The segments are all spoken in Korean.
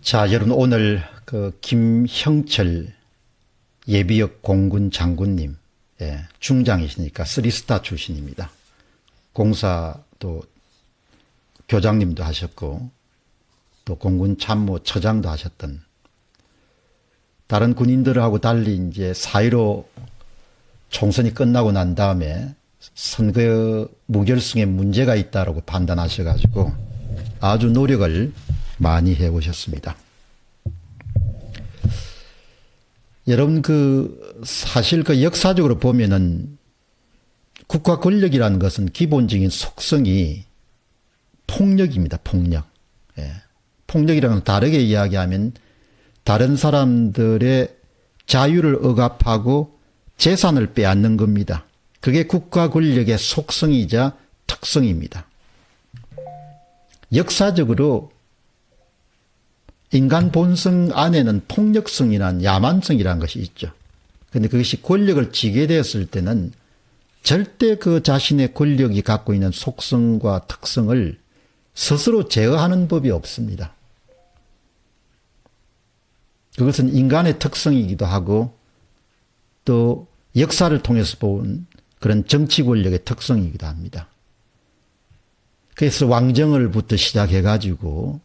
자, 여러분 오늘 김형철 예비역 공군 장군님, 중장이시니까 3스타 출신입니다. 공사도 교장님도 하셨고 또 공군 참모 처장도 하셨던, 다른 군인들하고 달리 이제 4.15 총선이 끝나고 난 다음에 선거 무결성에 문제가 있다고 판단하셔가지고 아주 노력을 많이 해오셨습니다. 여러분, 사실 역사적으로 보면은 국가 권력이라는 것은 기본적인 속성이 폭력입니다. 폭력. 폭력이라는 건 다르게 이야기하면 다른 사람들의 자유를 억압하고 재산을 빼앗는 겁니다. 그게 국가 권력의 속성이자 특성입니다. 역사적으로 인간 본성 안에는 폭력성이란 야만성이라는 것이 있죠. 그런데 그것이 권력을 쥐게 되었을 때는 절대 그 자신의 권력이 갖고 있는 속성과 특성을 스스로 제어하는 법이 없습니다. 그것은 인간의 특성이기도 하고 또 역사를 통해서 본 그런 정치 권력의 특성이기도 합니다. 그래서 왕정을부터 시작해가지고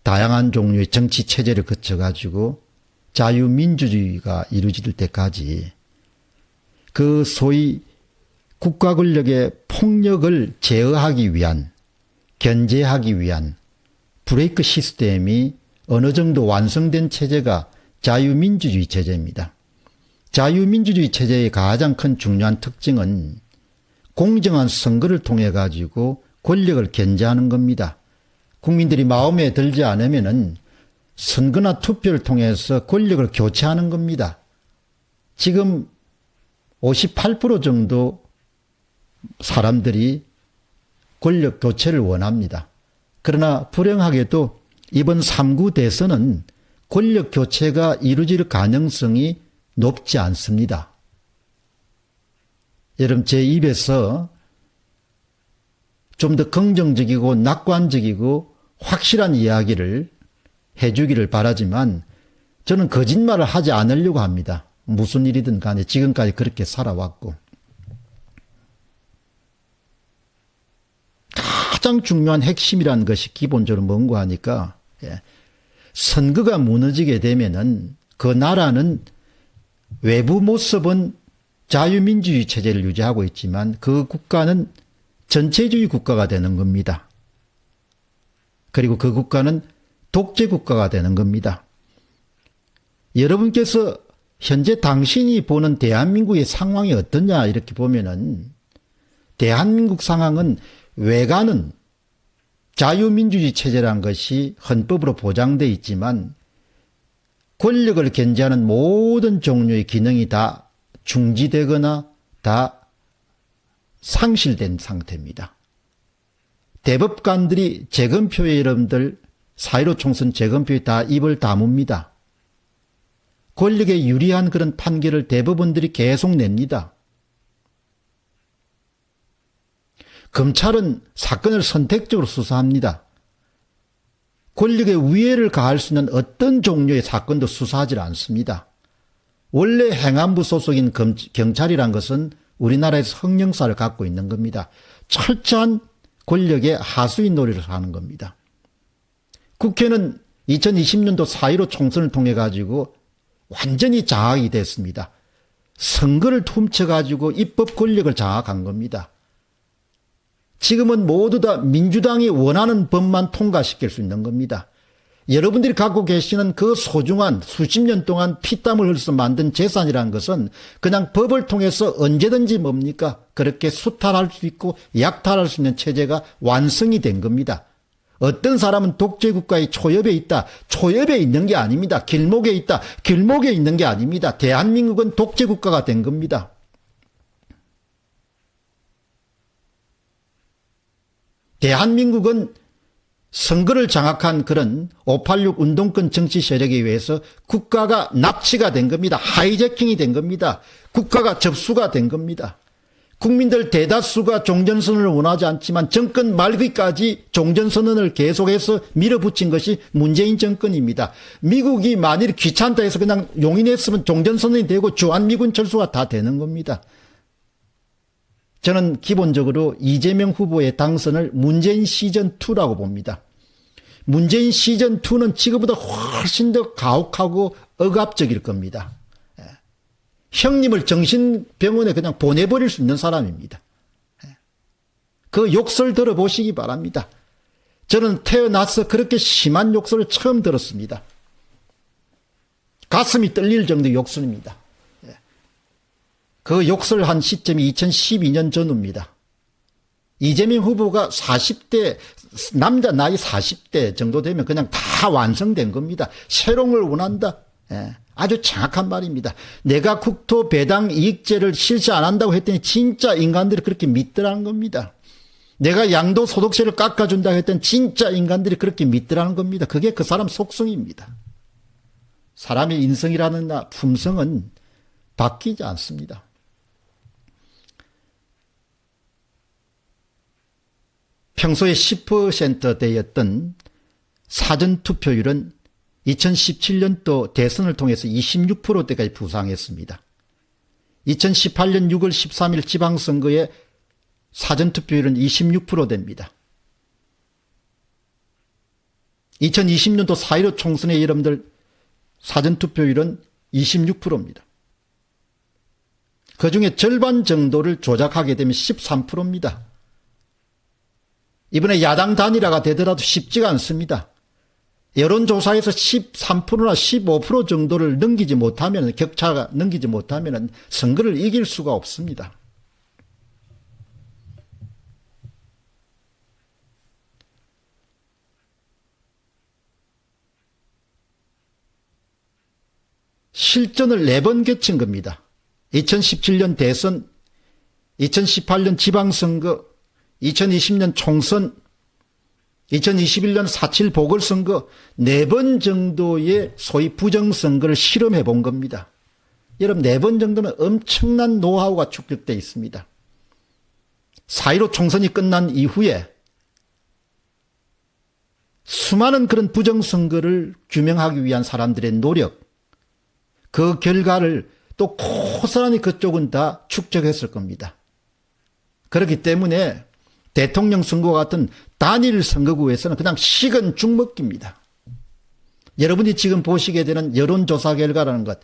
다양한 종류의 정치 체제를 거쳐가지고 자유민주주의가 이루어질 때까지 그 소위 국가 권력의 폭력을 제어하기 위한, 견제하기 위한 브레이크 시스템이 어느 정도 완성된 체제가 자유민주주의 체제입니다. 자유민주주의 체제의 가장 큰 중요한 특징은 공정한 선거를 통해 가지고 권력을 견제하는 겁니다. 국민들이 마음에 들지 않으면은 선거나 투표를 통해서 권력을 교체하는 겁니다. 지금 58% 정도 사람들이 권력 교체를 원합니다. 그러나 불행하게도 이번 3구 대선은 권력 교체가 이루어질 가능성이 높지 않습니다. 여러분, 제 입에서 좀 더 긍정적이고 낙관적이고 확실한 이야기를 해주기를 바라지만 저는 거짓말을 하지 않으려고 합니다. 무슨 일이든 간에 지금까지 그렇게 살아왔고, 가장 중요한 핵심이라는 것이 기본적으로 뭔가 하니까 선거가 무너지게 되면은 그 나라는 외부 모습은 자유민주주의 체제를 유지하고 있지만 그 국가는 전체주의 국가가 되는 겁니다. 그리고 그 국가는 독재 국가가 되는 겁니다. 여러분께서 현재 당신이 보는 대한민국의 상황이 어떠냐 이렇게 보면은 대한민국 상황은 외관은 자유민주주의 체제라는 것이 헌법으로 보장되어 있지만 권력을 견제하는 모든 종류의 기능이 다 중지되거나 다 상실된 상태입니다. 대법관들이 재검표에 여러분들 4.15 총선 재검표에 다 입을 다뭅니다. 권력에 유리한 그런 판결을 대법원들이 계속 냅니다. 검찰은 사건을 선택적으로 수사합니다. 권력의 위해를 가할 수 있는 어떤 종류의 사건도 수사하지 않습니다. 원래 행안부 소속인 경찰이란 것은 우리나라에서 형용사를 갖고 있는 겁니다. 철저한 권력의 하수인 놀이를 하는 겁니다. 국회는 2020년도 4.15 총선을 통해 가지고 완전히 장악이 됐습니다. 선거를 훔쳐 가지고 입법 권력을 장악한 겁니다. 지금은 모두 다 민주당이 원하는 법만 통과시킬 수 있는 겁니다. 여러분들이 갖고 계시는 그 소중한 수십 년 동안 피땀을 흘려서 만든 재산이라는 것은 그냥 법을 통해서 언제든지 뭡니까? 그렇게 수탈할 수 있고 약탈할 수 있는 체제가 완성이 된 겁니다. 어떤 사람은 독재국가의 초엽에 있다. 초엽에 있는 게 아닙니다. 길목에 있다. 길목에 있는 게 아닙니다. 대한민국은 독재국가가 된 겁니다. 대한민국은 선거를 장악한 그런 586 운동권 정치 세력에 의해서 국가가 납치가 된 겁니다. 하이제킹이 된 겁니다. 국가가 접수가 된 겁니다. 국민들 대다수가 종전선언을 원하지 않지만 정권 말기까지 종전선언을 계속해서 밀어붙인 것이 문재인 정권입니다. 미국이 만일 귀찮다 해서 그냥 용인했으면 종전선언이 되고 주한미군 철수가 다 되는 겁니다. 저는 기본적으로 이재명 후보의 당선을 문재인 시즌2라고 봅니다. 문재인 시즌2는 지금보다 훨씬 더 가혹하고 억압적일 겁니다. 형님을 정신병원에 그냥 보내버릴 수 있는 사람입니다. 그 욕설 들어보시기 바랍니다. 저는 태어나서 그렇게 심한 욕설을 처음 들었습니다. 가슴이 떨릴 정도의 욕설입니다. 그 욕설한 시점이 2012년 전후입니다. 이재명 후보가 40대, 남자 나이 40대 정도 되면 그냥 다 완성된 겁니다. 새로움을 원한다. 아주 정확한 말입니다. 내가 국토 배당 이익제를 실시 안 한다고 했더니 진짜 인간들이 그렇게 믿더라는 겁니다. 내가 양도 소득세를 깎아준다고 했더니 진짜 인간들이 그렇게 믿더라는 겁니다. 그게 그 사람 속성입니다. 사람의 인성이라는 품성은 바뀌지 않습니다. 평소에 10%대였던 사전투표율은 2017년도 대선을 통해서 26%대까지 부상했습니다. 2018년 6월 13일 지방선거의 사전투표율은 26%대입니다. 2020년도 4.15 총선의 여러분들 사전투표율은 26%입니다. 그중에 절반 정도를 조작하게 되면 13%입니다. 이번에 야당 단일화가 되더라도 쉽지가 않습니다. 여론조사에서 13%나 15% 정도를 넘기지 못하면, 격차가 넘기지 못하면 선거를 이길 수가 없습니다. 실전을 4번 거친 겁니다. 2017년 대선, 2018년 지방선거, 2020년 총선, 2021년 4.7 보궐선거 4번 정도의 소위 부정선거를 실험해 본 겁니다. 여러분 4번 정도는 엄청난 노하우가 축적되어 있습니다. 4.15 총선이 끝난 이후에 수많은 그런 부정선거를 규명하기 위한 사람들의 노력, 그 결과를 또 고스란히 그쪽은 다 축적했을 겁니다. 그렇기 때문에 대통령 선거와 같은 단일 선거구에서는 그냥 식은 죽 먹기입니다. 여러분이 지금 보시게 되는 여론조사 결과라는 것,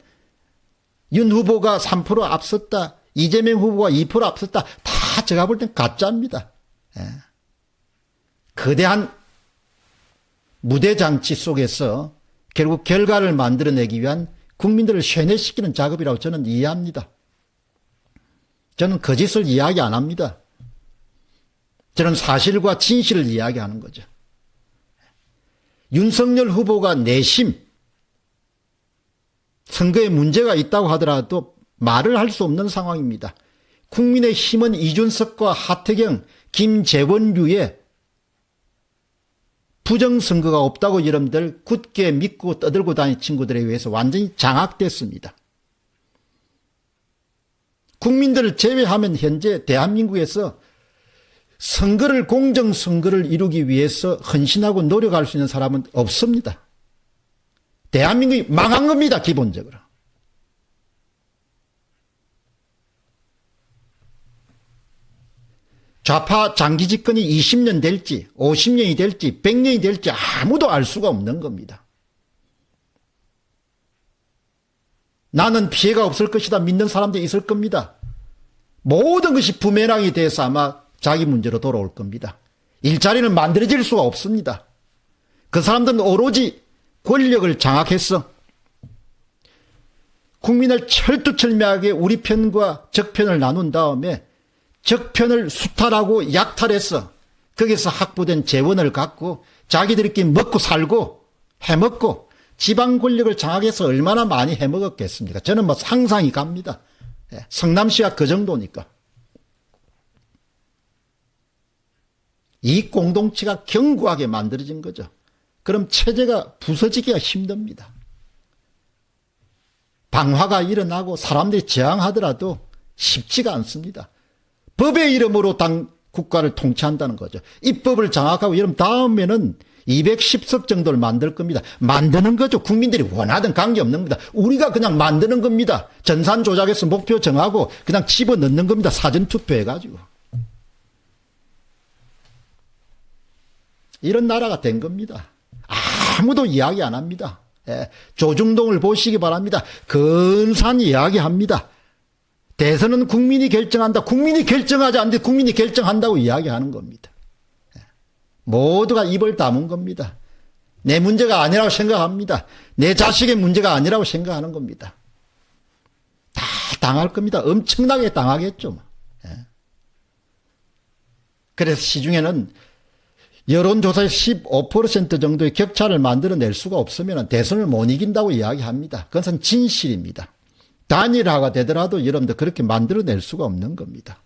윤 후보가 3% 앞섰다, 이재명 후보가 2% 앞섰다, 다 제가 볼 땐 가짜입니다. 거대한 무대장치 속에서 결국 결과를 만들어내기 위한 국민들을 쇠뇌시키는 작업이라고 저는 이해합니다. 저는 거짓을 이야기 안 합니다. 저는 사실과 진실을 이야기하는 거죠. 윤석열 후보가 내심 선거에 문제가 있다고 하더라도 말을 할 수 없는 상황입니다. 국민의힘은 이준석과 하태경, 김재원류의 부정선거가 없다고 여러분들 굳게 믿고 떠들고 다니는 친구들에 의해서 완전히 장악됐습니다. 국민들을 제외하면 현재 대한민국에서 선거를, 공정선거를 이루기 위해서 헌신하고 노력할 수 있는 사람은 없습니다. 대한민국이 망한 겁니다, 기본적으로. 좌파 장기 집권이 20년 될지 50년이 될지 100년이 될지 아무도 알 수가 없는 겁니다. 나는 피해가 없을 것이다 믿는 사람들이 있을 겁니다. 모든 것이 부메랑이 돼서 아마 자기 문제로 돌아올 겁니다. 일자리는 만들어질 수가 없습니다. 그 사람들은 오로지 권력을 장악해서 국민을 철두철미하게 우리 편과 적편을 나눈 다음에 적편을 수탈하고 약탈해서 거기서 확보된 재원을 갖고 자기들끼리 먹고 살고 해먹고 지방 권력을 장악해서 얼마나 많이 해먹었겠습니까? 저는 뭐 상상이 갑니다. 성남시가 그 정도니까. 이 공동체가 견고하게 만들어진 거죠. 그럼 체제가 부서지기가 힘듭니다. 방화가 일어나고 사람들이 저항하더라도 쉽지가 않습니다. 법의 이름으로 당 국가를 통치한다는 거죠. 입법을 장악하고 이런 다음에는 210석 정도를 만들 겁니다. 만드는 거죠. 국민들이 원하든 관계없는 겁니다. 우리가 그냥 만드는 겁니다. 전산 조작해서 목표 정하고 그냥 집어넣는 겁니다. 사전투표해가지고. 이런 나라가 된 겁니다. 아무도 이야기 안 합니다. 예, 조중동을 보시기 바랍니다. 근사한 이야기합니다. 대선은 국민이 결정한다. 국민이 결정하지 않는데 국민이 결정한다고 이야기하는 겁니다. 예, 모두가 입을 다문 겁니다. 내 문제가 아니라고 생각합니다. 내 자식의 문제가 아니라고 생각하는 겁니다. 다 당할 겁니다. 엄청나게 당하겠죠. 예. 그래서 시중에는 여론조사의 15% 정도의 격차를 만들어낼 수가 없으면 대선을 못 이긴다고 이야기합니다. 그것은 진실입니다. 단일화가 되더라도 여러분들 그렇게 만들어낼 수가 없는 겁니다.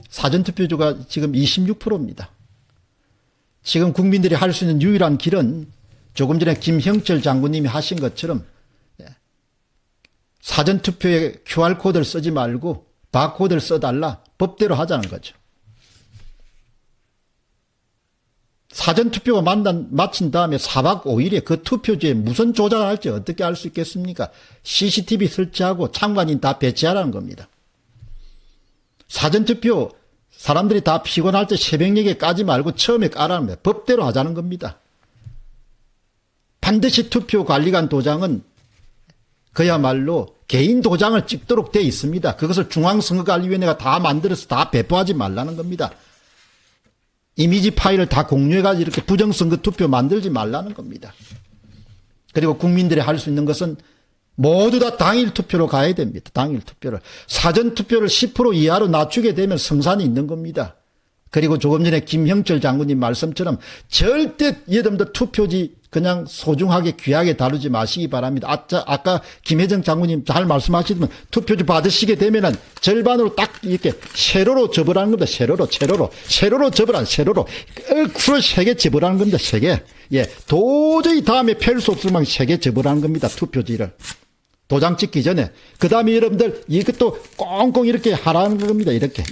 사전투표주가 지금 26%입니다. 지금 국민들이 할 수 있는 유일한 길은 조금 전에 김형철 장군님이 하신 것처럼 사전투표에 QR코드를 쓰지 말고 바코드를 써달라, 법대로 하자는 거죠. 사전투표가 마친 다음에 4박 5일에 그 투표지에 무슨 조작을 할지 어떻게 알 수 있겠습니까? CCTV 설치하고 참관인 다 배치하라는 겁니다. 사전투표 사람들이 다 피곤할 때 새벽녘에 까지 말고 처음에 까라는 겁니다. 법대로 하자는 겁니다. 반드시 투표관리관 도장은 그야말로 개인 도장을 찍도록 되어 있습니다. 그것을 중앙선거관리위원회가 다 만들어서 다 배포하지 말라는 겁니다. 이미지 파일을 다 공유해가지고 이렇게 부정선거 투표 만들지 말라는 겁니다. 그리고 국민들이 할 수 있는 것은 모두 다 당일 투표로 가야 됩니다. 당일 투표를. 사전 투표를 10% 이하로 낮추게 되면 성산이 있는 겁니다. 그리고 조금 전에 김형철 장군님 말씀처럼 절대 여러분들 투표지 그냥 소중하게 귀하게 다루지 마시기 바랍니다. 아까 김혜정 장군님 잘 말씀하시지만 투표지 받으시게 되면은 절반으로 딱 이렇게 세로로 접으라는 겁니다. 세로로 접으라는 세로로. 거꾸로 3개 접으라는 겁니다. 3개. 예. 도저히 다음에 펼 수 없을 만큼 3개 접으라는 겁니다. 투표지를. 도장 찍기 전에. 그 다음에 여러분들 이것도 꽁꽁 이렇게 하라는 겁니다. 이렇게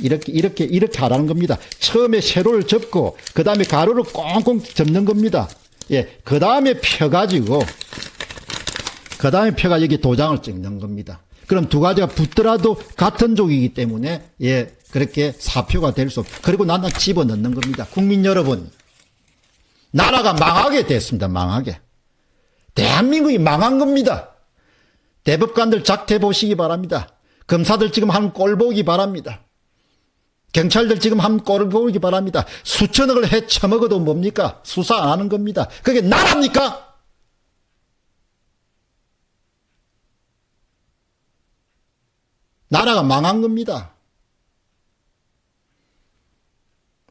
하라는 겁니다. 처음에 세로를 접고 그 다음에 가로를 꽁꽁 접는 겁니다. 예. 그 다음에 펴가지고 여기 도장을 찍는 겁니다. 그럼 두 가지가 붙더라도 같은 족이기 때문에 예. 그렇게 사표가 될 수 없고 그리고 나는 집어넣는 겁니다. 국민 여러분. 나라가 망하게 됐습니다. 망하게. 대한민국이 망한 겁니다. 대법관들 작태 보시기 바랍니다. 검사들 지금 한 꼴 보기 바랍니다. 경찰들 지금 한 꼴을 보기 바랍니다. 수천억을 헤쳐먹어도 뭡니까? 수사 안 하는 겁니다. 그게 나라입니까? 나라가 망한 겁니다.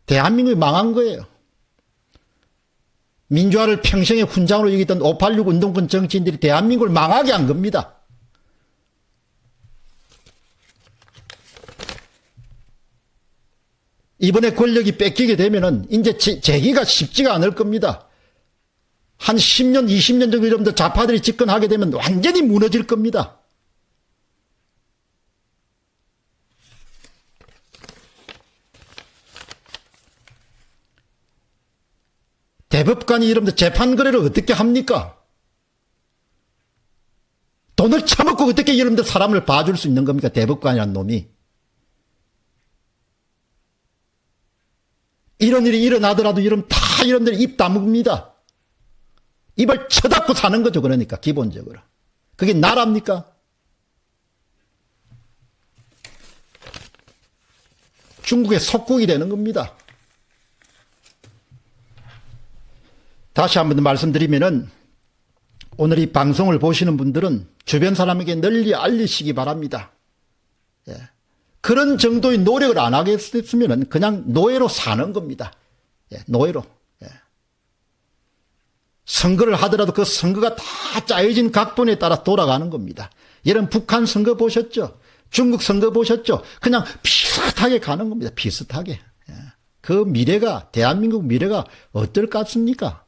대한민국이 망한 거예요. 민주화를 평생의 훈장으로 여기던 586 운동권 정치인들이 대한민국을 망하게 한 겁니다. 이번에 권력이 뺏기게 되면은 이제 재기가 쉽지가 않을 겁니다. 한 10년, 20년 정도 여러분들 좌파들이 집권하게 되면 완전히 무너질 겁니다. 대법관이 여러분들 재판 거래를 어떻게 합니까? 돈을 처먹고 어떻게 여러분들 사람을 봐줄 수 있는 겁니까? 대법관이라는 놈이. 이런 일이 일어나더라도 여러분들 입 다뭅니다. 입을 쳐닫고 사는 거죠. 그러니까 기본적으로. 그게 나라입니까? 중국의 속국이 되는 겁니다. 다시 한 번 더 말씀드리면은 오늘 이 방송을 보시는 분들은 주변 사람에게 널리 알리시기 바랍니다. 예. 그런 정도의 노력을 안 하겠으면 그냥 노예로 사는 겁니다. 예, 노예로. 예. 선거를 하더라도 그 선거가 다 짜여진 각본에 따라 돌아가는 겁니다. 여러분 북한 선거 보셨죠? 중국 선거 보셨죠? 그냥 비슷하게 가는 겁니다. 비슷하게. 예. 그 미래가 대한민국 미래가 어떨 것 같습니까?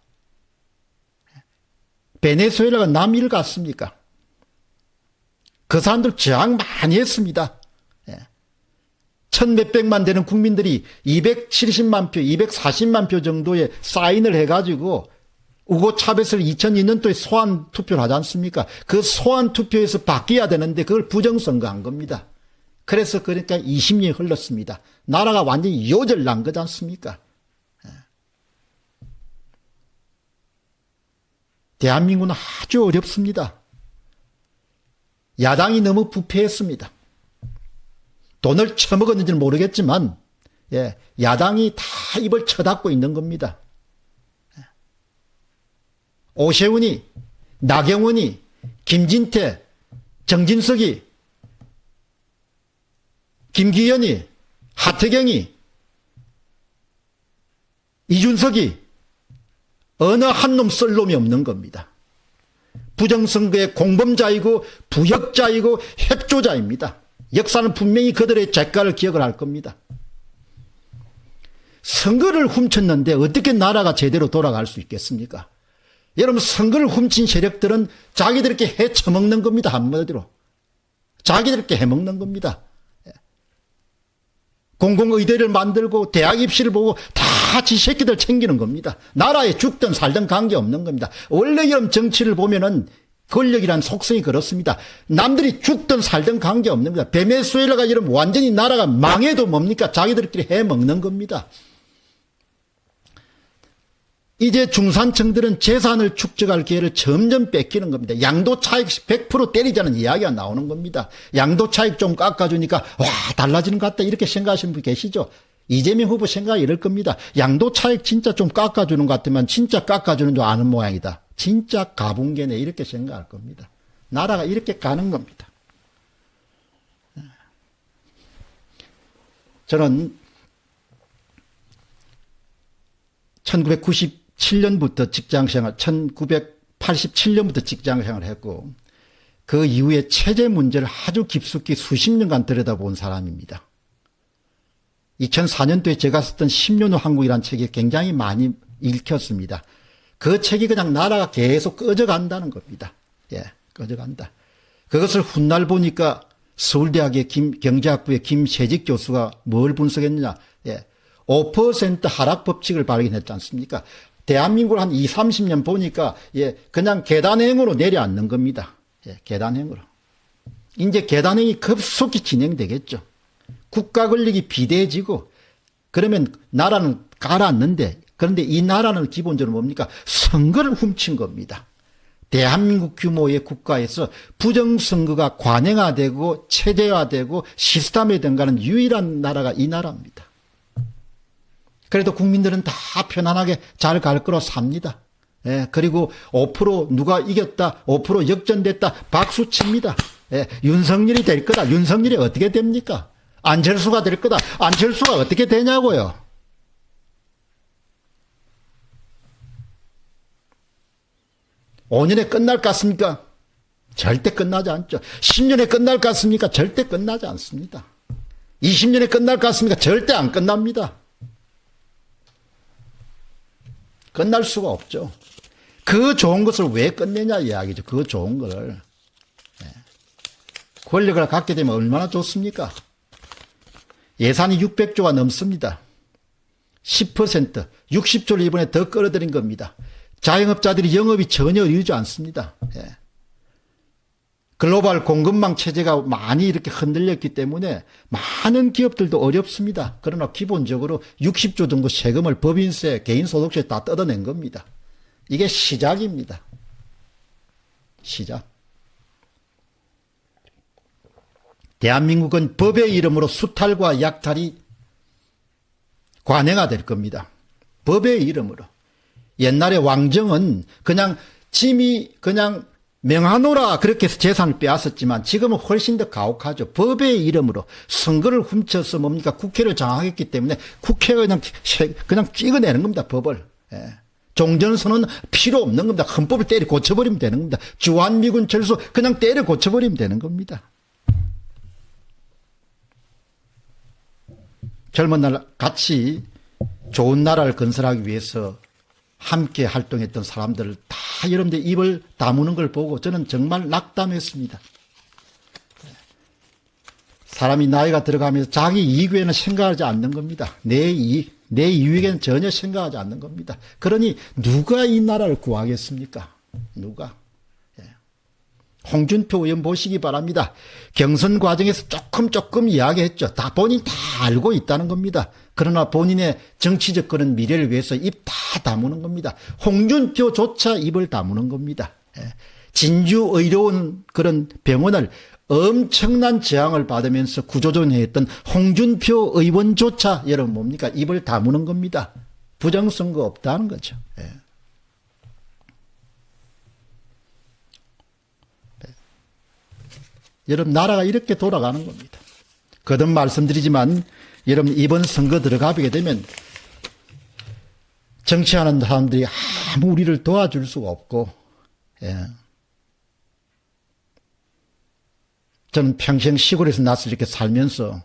베네수엘라가 남일 같습니까? 그 사람들 저항 많이 했습니다. 예. 천몇백만 되는 국민들이 270만 표, 240만 표 정도의 사인을 해가지고 우고 차베스를 2002년도에 소환 투표를 하지 않습니까? 그 소환 투표에서 바뀌어야 되는데 그걸 부정선거한 겁니다. 그래서 그러니까 20년이 흘렀습니다. 나라가 완전히 요절난 거지 않습니까? 대한민국은 아주 어렵습니다. 야당이 너무 부패했습니다. 돈을 처먹었는지는 모르겠지만 야당이 다 입을 쳐닫고 있는 겁니다. 오세훈이, 나경원이, 김진태, 정진석이, 김기현이, 하태경이, 이준석이 어느 한 놈 쓸 놈이 없는 겁니다. 부정선거의 공범자이고 부역자이고 협조자입니다. 역사는 분명히 그들의 죄가를 기억을 할 겁니다. 선거를 훔쳤는데 어떻게 나라가 제대로 돌아갈 수 있겠습니까? 여러분, 선거를 훔친 세력들은 자기들께 해쳐먹는 겁니다. 한마디로. 자기들께 해먹는 겁니다. 공공의대를 만들고 대학 입시를 보고 다 지 새끼들 챙기는 겁니다. 나라에 죽든 살든 관계없는 겁니다. 원래 이런 정치를 보면은 권력이란 속성이 그렇습니다. 남들이 죽든 살든 관계없는 겁니다. 베네수엘라가 이러면 완전히 나라가 망해도 뭡니까? 자기들끼리 해먹는 겁니다. 이제 중산층들은 재산을 축적할 기회를 점점 뺏기는 겁니다. 양도차익 100% 때리자는 이야기가 나오는 겁니다. 양도차익 좀 깎아주니까 와 달라지는 것 같다 이렇게 생각하시는 분 계시죠? 이재명 후보 생각이 이럴 겁니다. 양도차익 진짜 좀 깎아주는 것 같으면 진짜 깎아주는 줄 아는 모양이다. 진짜 가붕개네 이렇게 생각할 겁니다. 나라가 이렇게 가는 겁니다. 저는 1997년부터 직장생활, 1987년부터 직장생활을 했고 그 이후에 체제 문제를 아주 깊숙이 수십 년간 들여다본 사람입니다. 2004년도에 제가 썼던 10년 후 한국이라는 책이 굉장히 많이 읽혔습니다. 그 책이 그냥 나라가 계속 꺼져간다는 겁니다. 꺼져간다. 그것을 훗날 보니까 서울대학의 경제학부의 김세직 교수가 뭘 분석했느냐. 5% 하락 법칙을 발견했지 않습니까? 대한민국을 한 20, 30년 보니까 그냥 계단행으로 내려앉는 겁니다. 계단행으로. 이제 계단행이 급속히 진행되겠죠. 국가 권력이 비대해지고 그러면 나라는 가라앉는데 그런데 이 나라는 기본적으로 뭡니까? 선거를 훔친 겁니다. 대한민국 규모의 국가에서 부정선거가 관행화되고 체제화되고 시스템화된 가는 유일한 나라가 이 나라입니다. 그래도 국민들은 다 편안하게 잘 갈 거로 삽니다. 그리고 5% 누가 이겼다, 5% 역전됐다, 박수 칩니다. 윤석열이 될 거다. 윤석열이 어떻게 됩니까? 안철수가 될 거다. 안철수가 어떻게 되냐고요. (5년에) 끝날 것 같습니까? 절대 끝나지 않죠. 10년에 끝날 것 같습니까? 절대 끝나지 않습니다. 20년에 끝날 것 같습니까? 절대 안 끝납니다. 끝날 수가 없죠. 그 좋은 것을 왜 끝내냐 이야기죠. 그 좋은 거를. 권력을 갖게 되면 얼마나 좋습니까? 예산이 600조가 넘습니다. 10%, 60조를 이번에 더 끌어들인 겁니다. 자영업자들이 영업이 전혀 이루어지지 않습니다. 글로벌 공급망 체제가 많이 이렇게 흔들렸기 때문에 많은 기업들도 어렵습니다. 그러나 기본적으로 60조 정도 세금을 법인세, 개인소득세 다 뜯어낸 겁니다. 이게 시작입니다. 시작. 대한민국은 법의 이름으로 수탈과 약탈이 관행화될 겁니다. 법의 이름으로. 옛날에 왕정은 그냥 짐이 그냥 명하노라 그렇게 해서 재산을 빼앗았지만 지금은 훨씬 더 가혹하죠. 법의 이름으로 선거를 훔쳐서 뭡니까? 국회를 장악했기 때문에 국회가 그냥 찍어내는 겁니다. 법을. 종전선언은 필요 없는 겁니다. 헌법을 때려 고쳐버리면 되는 겁니다. 주한미군 철수 그냥 때려 고쳐버리면 되는 겁니다. 젊은 날 같이 좋은 나라를 건설하기 위해서 함께 활동했던 사람들을 다 여러분들 입을 다무는 걸 보고 저는 정말 낙담했습니다. 사람이 나이가 들어가면서 자기 이익 외에는 생각하지 않는 겁니다. 내 이익에는 전혀 생각하지 않는 겁니다. 그러니 누가 이 나라를 구하겠습니까? 누가? 홍준표 의원 보시기 바랍니다. 경선 과정에서 조금 이야기했죠. 다 본인 다 알고 있다는 겁니다. 그러나 본인의 정치적 그런 미래를 위해서 입 다 다무는 겁니다. 홍준표조차 입을 다무는 겁니다. 진주 의료원 그런 병원을 엄청난 저항을 받으면서 구조조정했던 홍준표 의원조차 여러분 뭡니까? 입을 다무는 겁니다. 부정선거 없다는 거죠. 여러분 나라가 이렇게 돌아가는 겁니다. 거듭 말씀드리지만 여러분 이번 선거 들어가게 되면 정치하는 사람들이 아무 우리를 도와줄 수가 없고 저는 평생 시골에서 나서 이렇게 살면서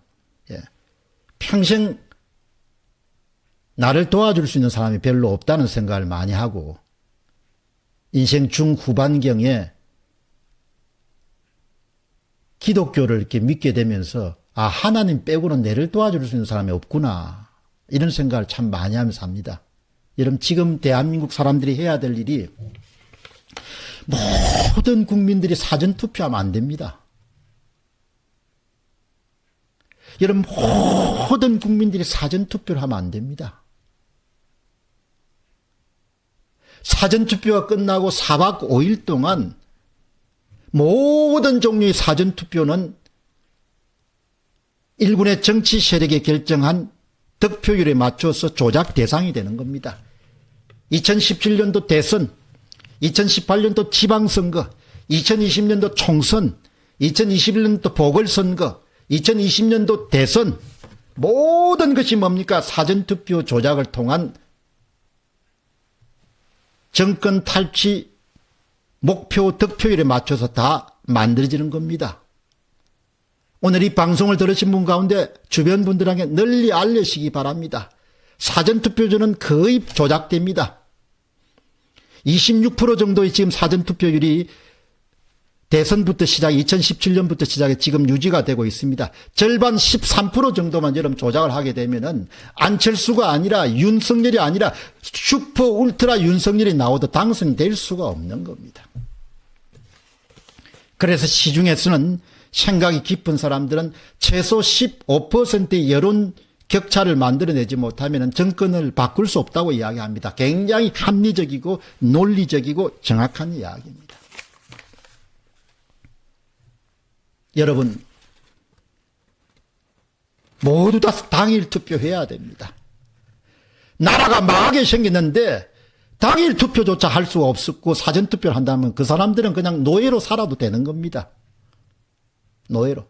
평생 나를 도와줄 수 있는 사람이 별로 없다는 생각을 많이 하고 인생 중후반경에 기독교를 이렇게 믿게 되면서 아 하나님 빼고는 내를 도와줄 수 있는 사람이 없구나 이런 생각을 참 많이 하면서 삽니다. 여러분 지금 대한민국 사람들이 해야 될 일이 모든 국민들이 사전투표하면 안 됩니다. 여러분 모든 국민들이 사전투표를 하면 안 됩니다. 사전투표가 끝나고 4박 5일 동안 모든 종류의 사전투표는 일군의 정치 세력이 결정한 득표율에 맞춰서 조작 대상이 되는 겁니다. 2017년도 대선, 2018년도 지방선거, 2020년도 총선, 2021년도 보궐선거, 2020년도 대선 모든 것이 뭡니까? 사전투표 조작을 통한 정권 탈취 목표 득표율에 맞춰서 다 만들어지는 겁니다. 오늘 이 방송을 들으신 분 가운데 주변 분들에게 널리 알려시기 바랍니다. 사전투표제는 거의 조작됩니다. 26% 정도의 지금 사전투표율이 대선부터 시작, 2017년부터 시작해 지금 유지가 되고 있습니다. 절반 13% 정도만 여러분 조작을 하게 되면은 안철수가 아니라 윤석열이 아니라 슈퍼 울트라 윤석열이 나오도 당선이 될 수가 없는 겁니다. 그래서 시중에서는 생각이 깊은 사람들은 최소 15%의 여론 격차를 만들어내지 못하면 정권을 바꿀 수 없다고 이야기합니다. 굉장히 합리적이고 논리적이고 정확한 이야기입니다. 여러분 모두 다 당일 투표해야 됩니다. 나라가 망하게 생겼는데 당일 투표조차 할 수가 없었고 사전투표를 한다면 그 사람들은 그냥 노예로 살아도 되는 겁니다. 노예로.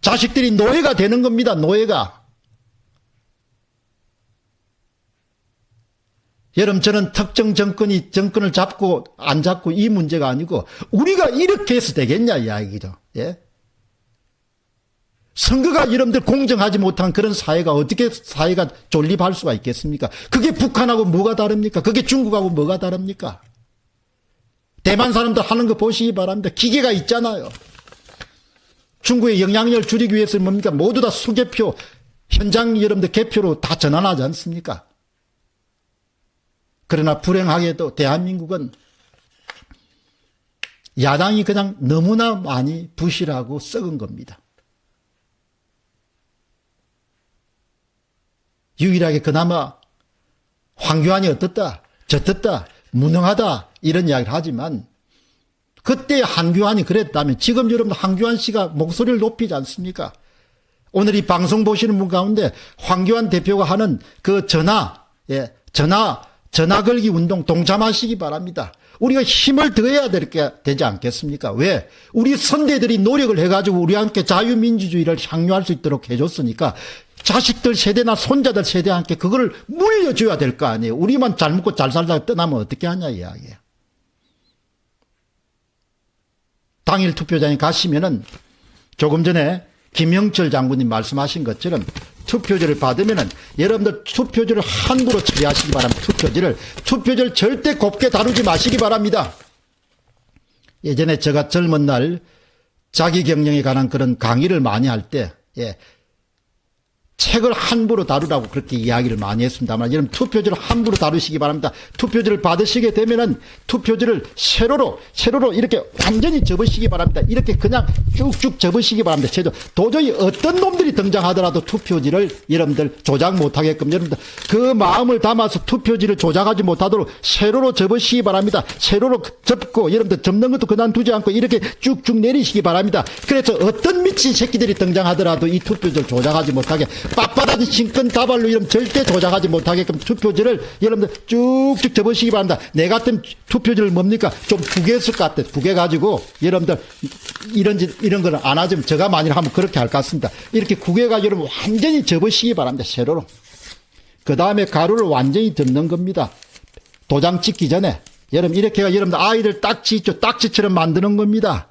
자식들이 노예가 되는 겁니다. 노예가. 여러분 저는 특정 정권이 정권을 잡고 안 잡고 이 문제가 아니고 우리가 이렇게 해서 되겠냐 이야기죠. 예? 선거가 여러분들 공정하지 못한 그런 사회가 어떻게 사회가 존립할 수가 있겠습니까? 그게 북한하고 뭐가 다릅니까? 그게 중국하고 뭐가 다릅니까? 대만 사람들 하는 거 보시기 바랍니다. 기계가 있잖아요. 중국의 영향력을 줄이기 위해서 뭡니까? 모두 다 수개표, 현장 여러분들 개표로 다 전환하지 않습니까? 그러나 불행하게도 대한민국은 야당이 그냥 너무나 많이 부실하고 썩은 겁니다. 유일하게 그나마 황교안이 어떻다, 저떻다, 무능하다 이런 이야기를 하지만 그때 한교안이 그랬다면 지금 여러분들 한교안 씨가 목소리를 높이지 않습니까? 오늘 이 방송 보시는 분 가운데 황교안 대표가 하는 그 전화 걸기 운동 동참하시기 바랍니다. 우리가 힘을 더해야 되지 않겠습니까? 왜? 우리 선대들이 노력을 해가지고 우리와 함께 자유민주주의를 향유할 수 있도록 해줬으니까 자식들 세대나 손자들 세대와 함께 그거를 물려줘야 될 거 아니에요. 우리만 잘 먹고 잘 살다가 떠나면 어떻게 하냐 이야기예요. 당일 투표장에 가시면은 조금 전에 김영철 장군님 말씀하신 것처럼 투표지를 받으면은 여러분들 투표지를 함부로 처리하시기 바랍니다. 투표지를 절대 곱게 다루지 마시기 바랍니다. 예전에 제가 젊은 날 자기 경영에 관한 그런 강의를 많이 할 때, 예, 책을 함부로 다루라고 그렇게 이야기를 많이 했습니다만, 여러분 투표지를 함부로 다루시기 바랍니다. 투표지를 받으시게 되면은 투표지를 세로로 이렇게 완전히 접으시기 바랍니다. 이렇게 그냥 쭉쭉 접으시기 바랍니다. 도저히 어떤 놈들이 등장하더라도 투표지를 여러분들 조작 못하게끔 여러분들 그 마음을 담아서 투표지를 조작하지 못하도록 세로로 접으시기 바랍니다. 세로로 접고 여러분들 접는 것도 그냥 두지 않고 이렇게 쭉쭉 내리시기 바랍니다. 그래서 어떤 미친 새끼들이 등장하더라도 이 투표지를 조작하지 못하게 빳빳하지 신끈 다발로 이러면 절대 조작하지 못하게끔 투표지를 여러분들 쭉쭉 접으시기 바랍니다. 내 같은 투표지를 뭡니까? 좀 구겼을 것 같아. 구겨가지고 여러분들 이런 거는 안 하지만 제가 만일 하면 그렇게 할 것 같습니다. 이렇게 구겨가지고 여러분 완전히 접으시기 바랍니다. 세로로. 그 다음에 가루를 완전히 접는 겁니다. 도장 찍기 전에. 여러분 이렇게 여러분들 아이들 딱지 있죠. 딱지처럼 만드는 겁니다.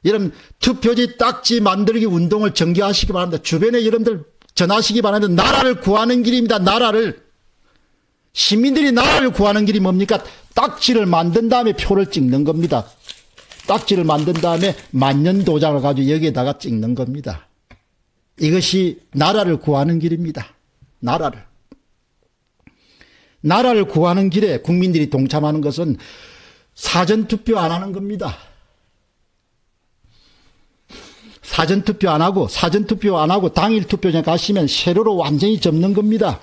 여러분 투표지 딱지 만들기 운동을 전개하시기 바랍니다. 주변에 여러분들 전하시기 바랍니다. 나라를 구하는 길입니다. 나라를. 시민들이 나라를 구하는 길이 뭡니까? 딱지를 만든 다음에 표를 찍는 겁니다. 딱지를 만든 다음에 만년도장을 가지고 여기에다가 찍는 겁니다. 이것이 나라를 구하는 길입니다. 나라를 구하는 길에 국민들이 동참하는 것은 사전투표 안 하는 겁니다. 사전투표 안 하고 당일 투표장 가시면 세로로 완전히 접는 겁니다.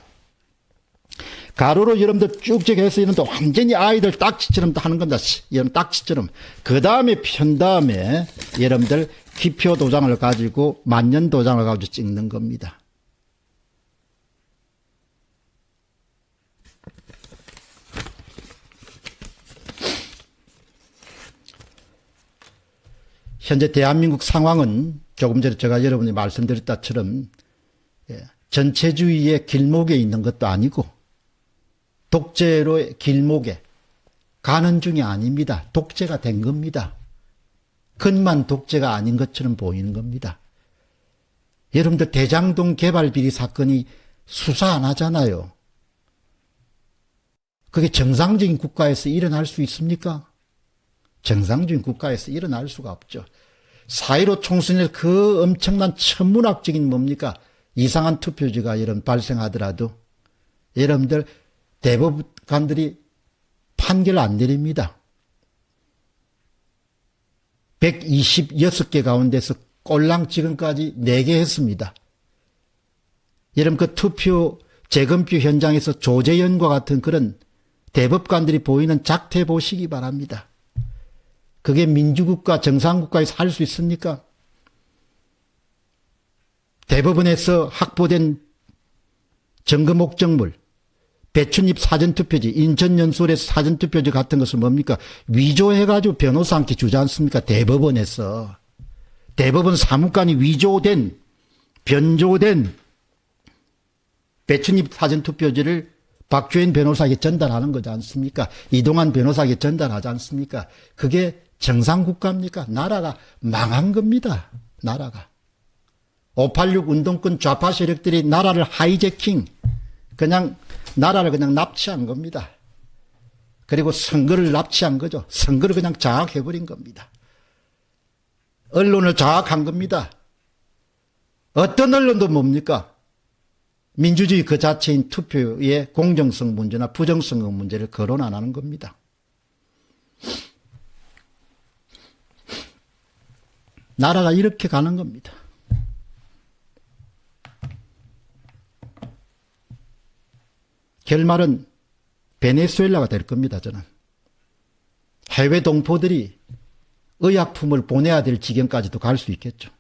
가로로 여러분들 쭉쭉 해서 여러분들 완전히 아이들 딱지처럼 하는 겁니다. 여러분 딱지처럼. 그 다음에 편 다음에 여러분들 기표 도장을 가지고 만년 도장을 가지고 찍는 겁니다. 현재 대한민국 상황은 조금 전에 제가 여러분이 말씀드렸다처럼 전체주의의 길목에 있는 것도 아니고 독재로의 길목에 가는 중이 아닙니다. 독재가 된 겁니다. 근만 독재가 아닌 것처럼 보이는 겁니다. 여러분들 대장동 개발 비리 사건이 수사 안 하잖아요. 그게 정상적인 국가에서 일어날 수 있습니까? 정상적인 국가에서 일어날 수가 없죠. 4.15 총선에서 그 엄청난 천문학적인 뭡니까? 이상한 투표지가 여러분 발생하더라도 여러분들 대법관들이 판결 안 내립니다. 126개 가운데서 꼴랑 지금까지 4개 했습니다. 여러분 그 투표 재검표 현장에서 조재현과 같은 그런 대법관들이 보이는 작태 보시기 바랍니다. 그게 민주국가 정상국가에서 할 수 있습니까? 대법원에서 확보된 증거 목적물, 배춧잎 사전투표지, 인천연수원에서 사전투표지 같은 것을 뭡니까? 위조해가지고 변호사한테 주지 않습니까? 대법원에서. 대법원 사무관이 위조된, 변조된 배춧잎 사전투표지를 박주현 변호사에게 전달하는 거지 않습니까? 이동환 변호사에게 전달하지 않습니까? 그게 정상국가입니까? 나라가 망한 겁니다. 나라가. 586 운동권 좌파 세력들이 나라를 하이제킹, 나라를 그냥 납치한 겁니다. 그리고 선거를 납치한 거죠. 선거를 그냥 장악해버린 겁니다. 언론을 장악한 겁니다. 어떤 언론도 뭡니까? 민주주의 그 자체인 투표의 공정성 문제나 부정성 문제를 거론 안 하는 겁니다. 나라가 이렇게 가는 겁니다. 결말은 베네수엘라가 될 겁니다. 저는. 해외 동포들이 의약품을 보내야 될 지경까지도 갈 수 있겠죠.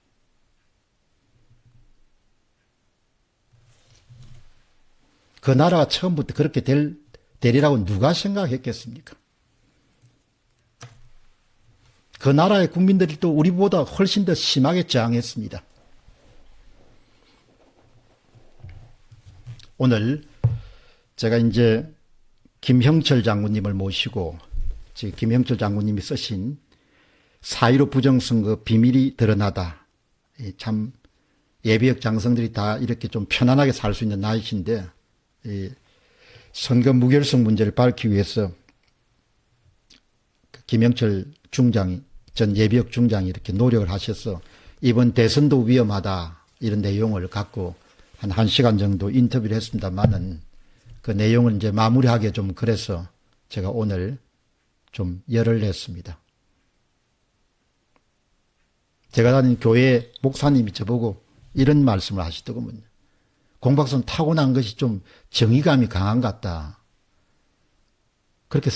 그 나라가 처음부터 그렇게 되리라고 누가 생각했겠습니까? 그 나라의 국민들이 또 우리보다 훨씬 더 심하게 저항했습니다. 오늘 제가 이제 김형철 장군님을 모시고 지금 김형철 장군님이 쓰신 4.15 부정선거 비밀이 드러나다. 참 예비역 장성들이 다 이렇게 좀 편안하게 살 수 있는 나이신데 선거 무결성 문제를 밝히기 위해서 김형철 중장이 전 예비역 중장이 이렇게 노력을 하셔서 이번 대선도 위험하다 이런 내용을 갖고 한 1시간 정도 인터뷰를 했습니다만은 그 내용을 이제 마무리하기 좀 그래서 제가 오늘 좀 열을 냈습니다. 제가 다니는 교회 목사님이 저보고 이런 말씀을 하시더군요. 공박선 타고난 것이 좀 정의감이 강한 것 같다. 그렇게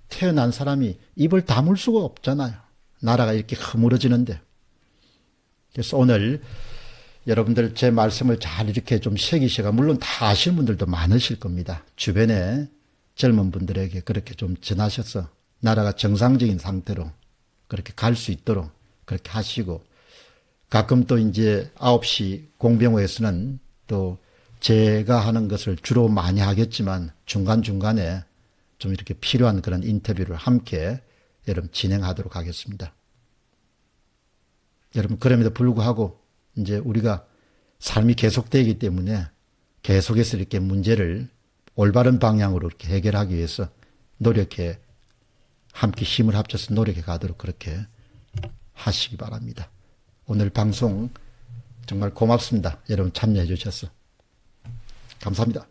태어난 사람이 입을 다물 수가 없잖아요. 나라가 이렇게 허물어지는데. 그래서 오늘 여러분들 제 말씀을 잘 이렇게 좀 새기셔가 물론 다 아시는 분들도 많으실 겁니다. 주변에 젊은 분들에게 그렇게 좀 전하셔서 나라가 정상적인 상태로 그렇게 갈 수 있도록 그렇게 하시고 가끔 또 이제 9시 공병호에서는 또 제가 하는 것을 주로 많이 하겠지만 중간중간에 좀 이렇게 필요한 그런 인터뷰를 함께 여러분 진행하도록 하겠습니다. 여러분 그럼에도 불구하고 이제 우리가 삶이 계속되기 때문에 계속해서 이렇게 문제를 올바른 방향으로 이렇게 해결하기 위해서 노력해 함께 힘을 합쳐서 노력해 가도록 그렇게 하시기 바랍니다. 오늘 방송 정말 고맙습니다. 여러분 참여해 주셔서 감사합니다.